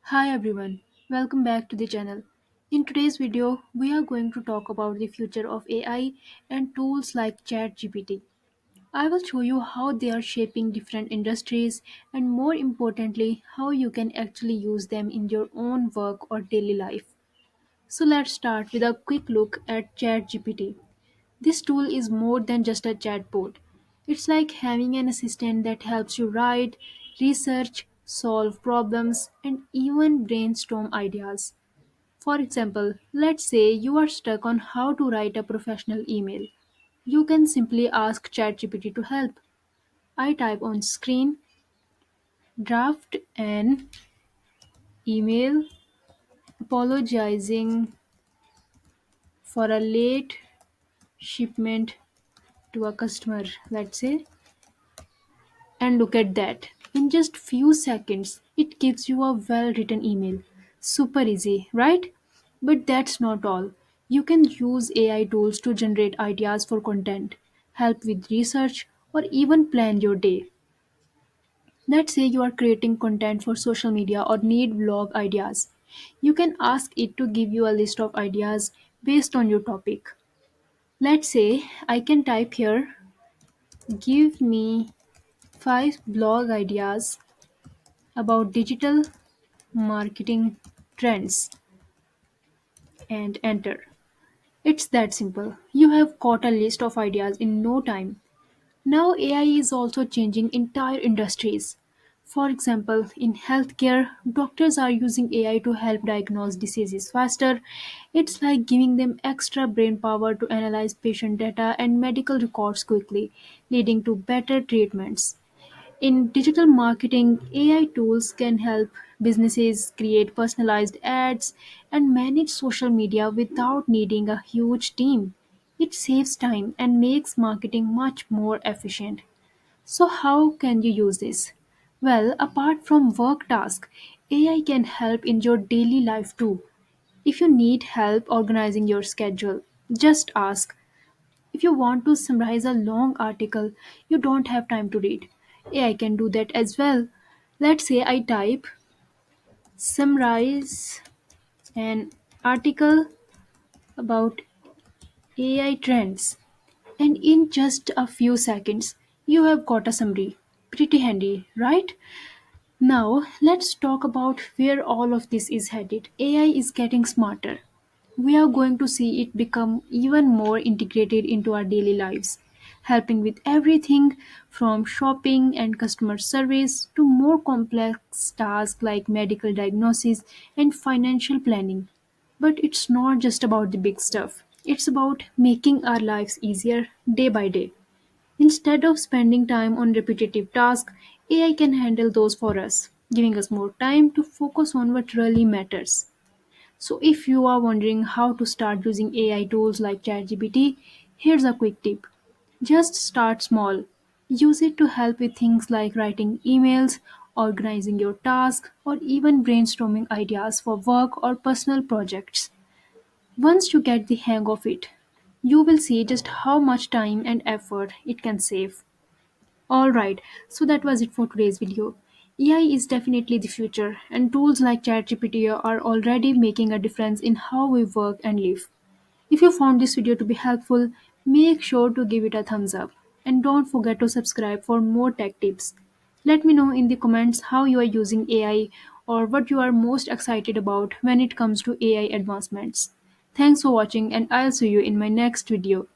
Hi everyone, welcome back to the channel. In today's video, we are going to talk about the future of AI and tools like ChatGPT. I will show you how they are shaping different industries and more importantly, how you can actually use them in your own work or daily life. So let's start with a quick look at ChatGPT. This tool is more than just a chatbot. It's like having an assistant that helps you write, research, solve problems, and even brainstorm ideas. For example, let's say you are stuck on how to write a professional email. You can simply ask ChatGPT to help. I type on screen, draft an email apologizing for a late shipment to a customer, let's say. And look at that. In just few seconds, it gives you a well-written email. Super easy, right? But that's not all. You can use AI tools to generate ideas for content, help with research, or even plan your day. Let's say you are creating content for social media or need vlog ideas. You can ask it to give you a list of ideas based on your topic. Let's say I can type here, give me 5 blog ideas about digital marketing trends and enter. It's that simple. You have got a list of ideas in no time. Now AI is also changing entire industries. For example, in healthcare, doctors are using AI to help diagnose diseases faster. It's like giving them extra brain power to analyze patient data and medical records quickly, leading to better treatments. In digital marketing, AI tools can help businesses create personalized ads and manage social media without needing a huge team. It saves time and makes marketing much more efficient. So, how can you use this? Well, apart from work tasks, AI can help in your daily life too. If you need help organizing your schedule, just ask. If you want to summarize a long article you don't have time to read, AI can do that as well. Let's say I type summarize an article about AI trends, and in just a few seconds, you have got a summary. Pretty handy, right? Now, let's talk about where all of this is headed. AI is getting smarter. We are going to see it become even more integrated into our daily lives, helping with everything from shopping and customer service to more complex tasks like medical diagnosis and financial planning. But it's not just about the big stuff, it's about making our lives easier day by day. Instead of spending time on repetitive tasks, AI can handle those for us, giving us more time to focus on what really matters. So, if you are wondering how to start using AI tools like ChatGPT, here's a quick tip. Just start small. Use it to help with things like writing emails, organizing your tasks, or even brainstorming ideas for work or personal projects. Once you get the hang of it, you will see just how much time and effort it can save. Alright, so that was it for today's video. AI is definitely the future, and tools like ChatGPT are already making a difference in how we work and live. If you found this video to be helpful, make sure to give it a thumbs up. And don't forget to subscribe for more tech tips. Let me know in the comments how you are using AI or what you are most excited about when it comes to AI advancements. Thanks for watching, and I'll see you in my next video.